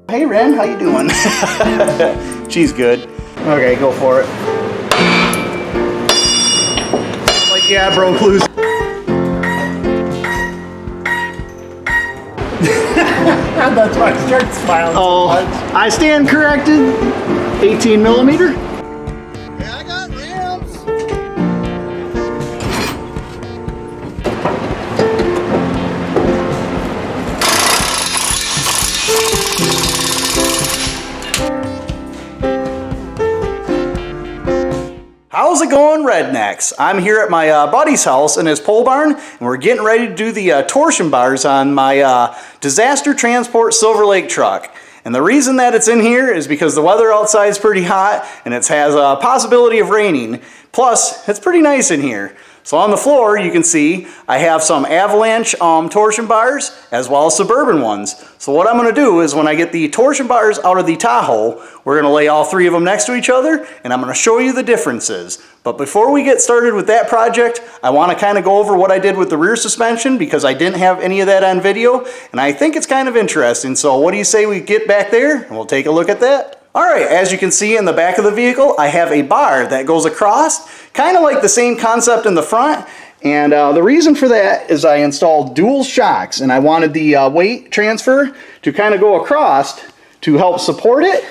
Hey Ren, how you doing? She's good. Okay, go for it. Like, yeah, broke loose. That's why I started smiling so much. I stand corrected. 18 millimeter. Yeah, I got rims. How's it going, rednecks? I'm here at my buddy's house in his pole barn, and we're getting ready to do the torsion bars on my disaster transport Silver Lake truck. And the reason that it's in here is because the weather outside is pretty hot and it has a possibility of raining. Plus, it's pretty nice in here. So on the floor, you can see I have some Avalanche torsion bars as well as Suburban ones. So what I'm going to do is when I get the torsion bars out of the Tahoe, we're going to lay all three of them next to each other and I'm going to show you the differences. But before we get started with that project, I want to kind of go over what I did with the rear suspension because I didn't have any of that on video and I think it's kind of interesting. So what do you say we get back there and we'll take a look at that? Alright, as you can see in the back of the vehicle, I have a bar that goes across, kind of like the same concept in the front. And the reason for that is I installed dual shocks and I wanted the weight transfer to kind of go across to help support it.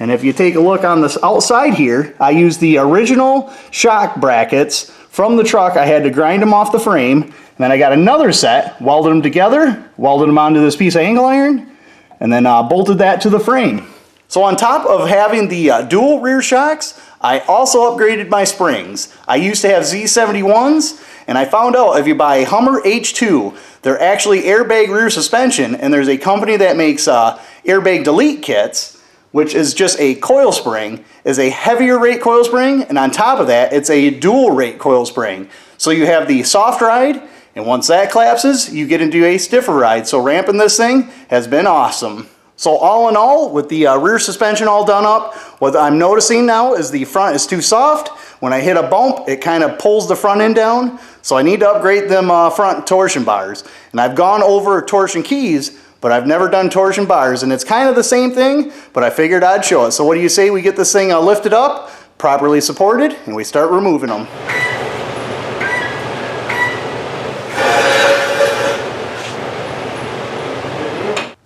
And if you take a look on this outside here, I used the original shock brackets from the truck. I had to grind them off the frame. And then I got another set, welded them together, welded them onto this piece of angle iron, and then bolted that to the frame. So on top of having the dual rear shocks, I also upgraded my springs. I used to have Z71s, and I found out if you buy a Hummer H2, they're actually airbag rear suspension, and there's a company that makes airbag delete kits, which is just a coil spring, is a heavier rate coil spring, and on top of that, it's a dual rate coil spring. So you have the soft ride, and once that collapses, you get into a stiffer ride. So ramping this thing has been awesome. So all in all, with the rear suspension all done up, what I'm noticing now is the front is too soft. When I hit a bump, it kind of pulls the front end down. So I need to upgrade them front torsion bars. And I've gone over torsion keys, but I've never done torsion bars. And it's kind of the same thing, but I figured I'd show it. So what do you say we get this thing lifted up, properly supported, and we start removing them.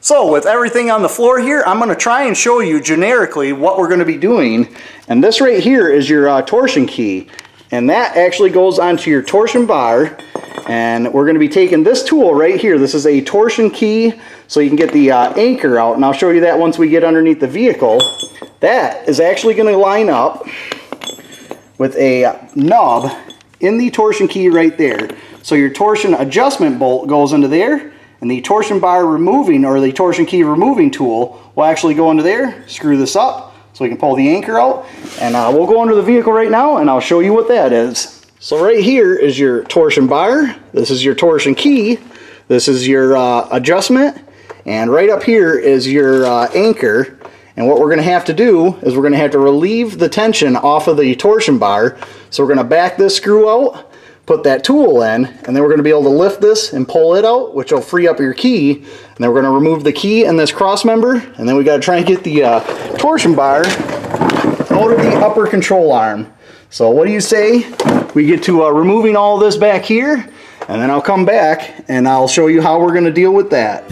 So with everything on the floor here, I'm going to try and show you generically what we're going to be doing. And this right here is your torsion key. And that actually goes onto your torsion bar. And we're going to be taking this tool right here. This is a torsion key, so you can get the anchor out. And I'll show you that once we get underneath the vehicle. That is actually going to line up with a nub in the torsion key right there. So your torsion adjustment bolt goes into there. And the torsion bar removing, or the torsion key removing tool, will actually go into there, screw this up, so we can pull the anchor out. And we'll go under the vehicle right now, and I'll show you what that is. So right here is your torsion bar. This is your torsion key. This is your adjustment. And right up here is your anchor. And what we're going to have to do is we're going to have to relieve the tension off of the torsion bar. So we're going to back this screw out, put that tool in, and then we're going to be able to lift this and pull it out, which will free up your key. And then we're going to remove the key and this cross member, and then we got to try and get the torsion bar out of the upper control arm. So what do you say we get to removing all of this back here, and then I'll come back and I'll show you how we're going to deal with that.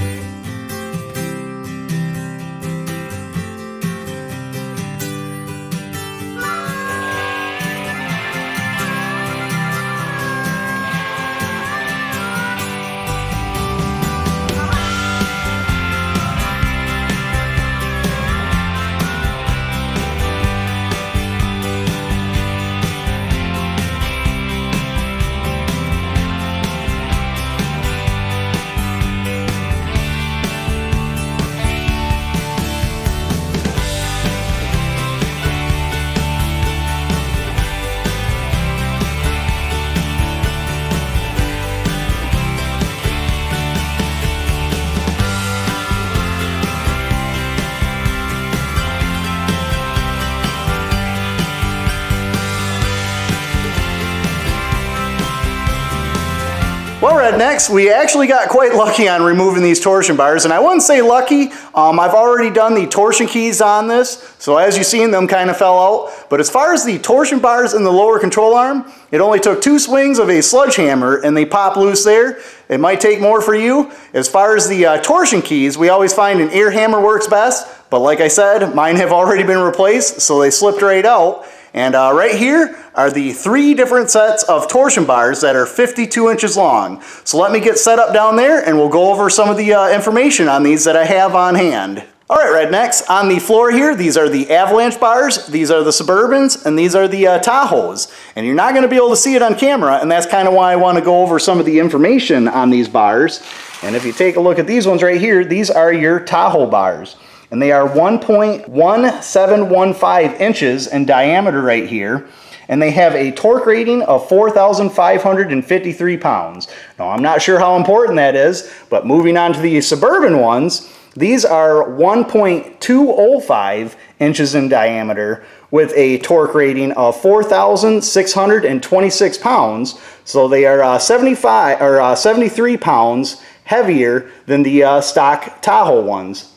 Well, Rednecks, we actually got quite lucky on removing these torsion bars, and I wouldn't say lucky. I've already done the torsion keys on this, so as you've seen, them kind of fell out. But as far as the torsion bars in the lower control arm, it only took 2 swings of a sledgehammer and they pop loose there. It might take more for you. As far as the torsion keys, we always find an air hammer works best, but like I said, mine have already been replaced, so they slipped right out. And right here are the 3 different sets of torsion bars that are 52 inches long. So let me get set up down there and we'll go over some of the information on these that I have on hand. All right, Rednecks, on the floor here, these are the Avalanche bars, these are the Suburbans, and these are the Tahoes. And you're not going to be able to see it on camera, and that's kind of why I want to go over some of the information on these bars. And if you take a look at these ones right here, these are your Tahoe bars. And they are 1.1715 inches in diameter right here. And they have a torque rating of 4,553 pounds. Now, I'm not sure how important that is, but moving on to the Suburban ones, these are 1.205 inches in diameter with a torque rating of 4,626 pounds. So they are 73 pounds heavier than the stock Tahoe ones.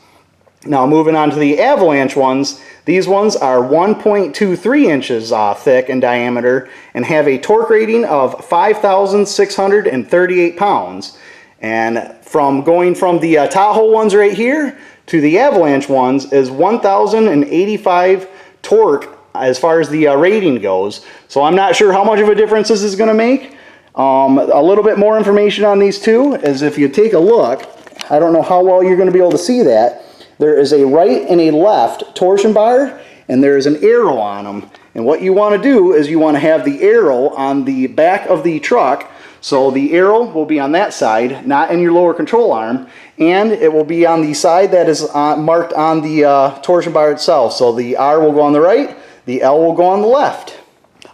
Now moving on to the Avalanche ones, these ones are 1.23 inches thick in diameter and have a torque rating of 5,638 pounds. And going from the Tahoe ones right here to the Avalanche ones is 1,085 torque as far as the rating goes. So I'm not sure how much of a difference this is going to make. A little bit more information on these two is if you take a look, I don't know how well you're going to be able to see that. There is a right and a left torsion bar, and there is an arrow on them. And what you want to do is you want to have the arrow on the back of the truck. So the arrow will be on that side, not in your lower control arm, and it will be on the side that is marked on the torsion bar itself. So the R will go on the right, the L will go on the left.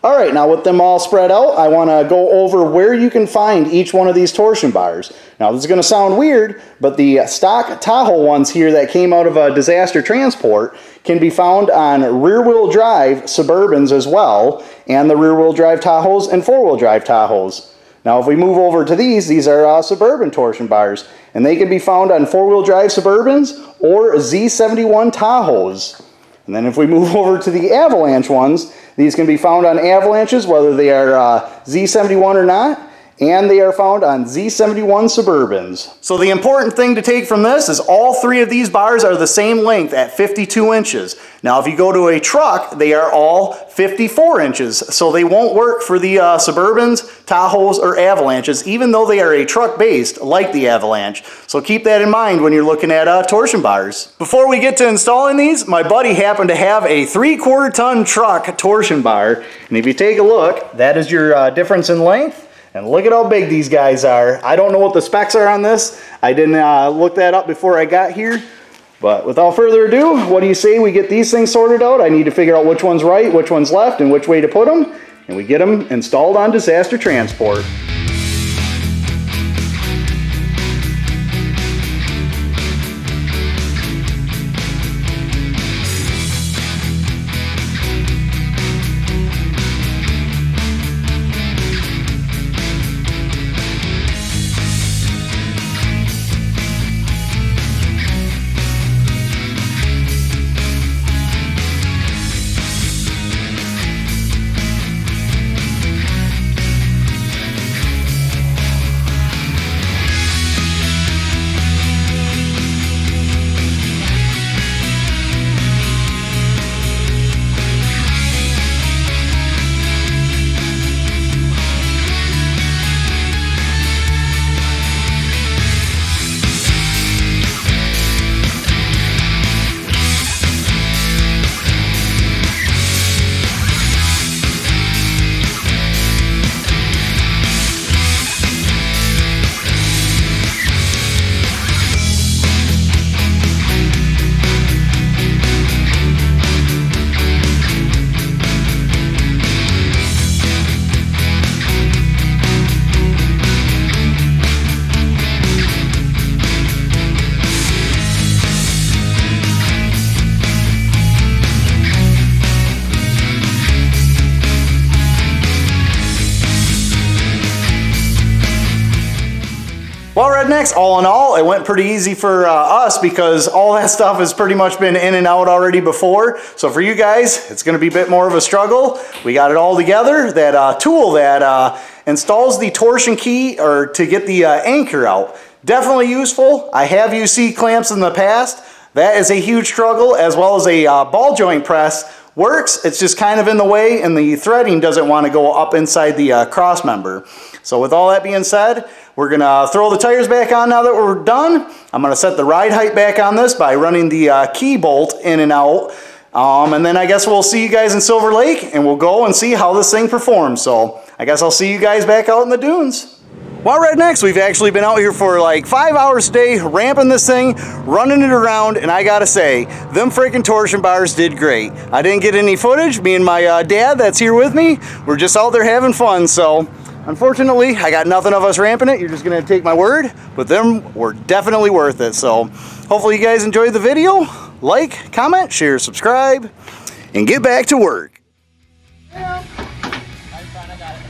All right, now with them all spread out, I want to go over where you can find each one of these torsion bars. Now, this is going to sound weird, but the stock Tahoe ones here that came out of a disaster transport can be found on rear-wheel drive Suburbans as well, and the rear-wheel drive Tahoes and four-wheel drive Tahoes. Now, if we move over to these are Suburban torsion bars, and they can be found on four-wheel drive Suburbans or Z71 Tahoes. And then if we move over to the Avalanche ones, these can be found on Avalanches, whether they are Z71 or not, and they are found on Z71 Suburbans. So the important thing to take from this is all 3 of these bars are the same length at 52 inches. Now if you go to a truck, they are all 54 inches, so they won't work for the Suburbans, Tahoes, or Avalanches, even though they are a truck based like the Avalanche. So keep that in mind when you're looking at torsion bars. Before we get to installing these, my buddy happened to have a 3/4 ton truck torsion bar, and if you take a look, that is your difference in length. And look at how big these guys are. I don't know what the specs are on this. I didn't look that up before I got here. But without further ado, what do you say we get these things sorted out? I need to figure out which one's right, which one's left, and which way to put them. And we get them installed on disaster transport. Well, Rednecks, all in all, it went pretty easy for us because all that stuff has pretty much been in and out already before. So for you guys, it's going to be a bit more of a struggle. We got it all together. That tool that installs the torsion key or to get the anchor out. Definitely useful. I have used C-clamps in the past. That is a huge struggle, as well as a ball joint press. Works, it's just kind of in the way, and the threading doesn't want to go up inside the cross member. So with all that being said, we're going to throw the tires back on now that we're done. I'm going to set the ride height back on this by running the key bolt in and out. And then I guess we'll see you guys in Silver Lake, and we'll go and see how this thing performs. So I guess I'll see you guys back out in the dunes. Well, Rednecks, we've actually been out here for like 5 hours a day, ramping this thing, running it around, and I gotta say, them freaking torsion bars did great. I didn't get any footage. Me and my dad that's here with me, we're just out there having fun, so unfortunately, I got nothing of us ramping it. You're just gonna take my word, but them were definitely worth it. So hopefully you guys enjoyed the video. Like, comment, share, subscribe, and get back to work. Yeah. I got it.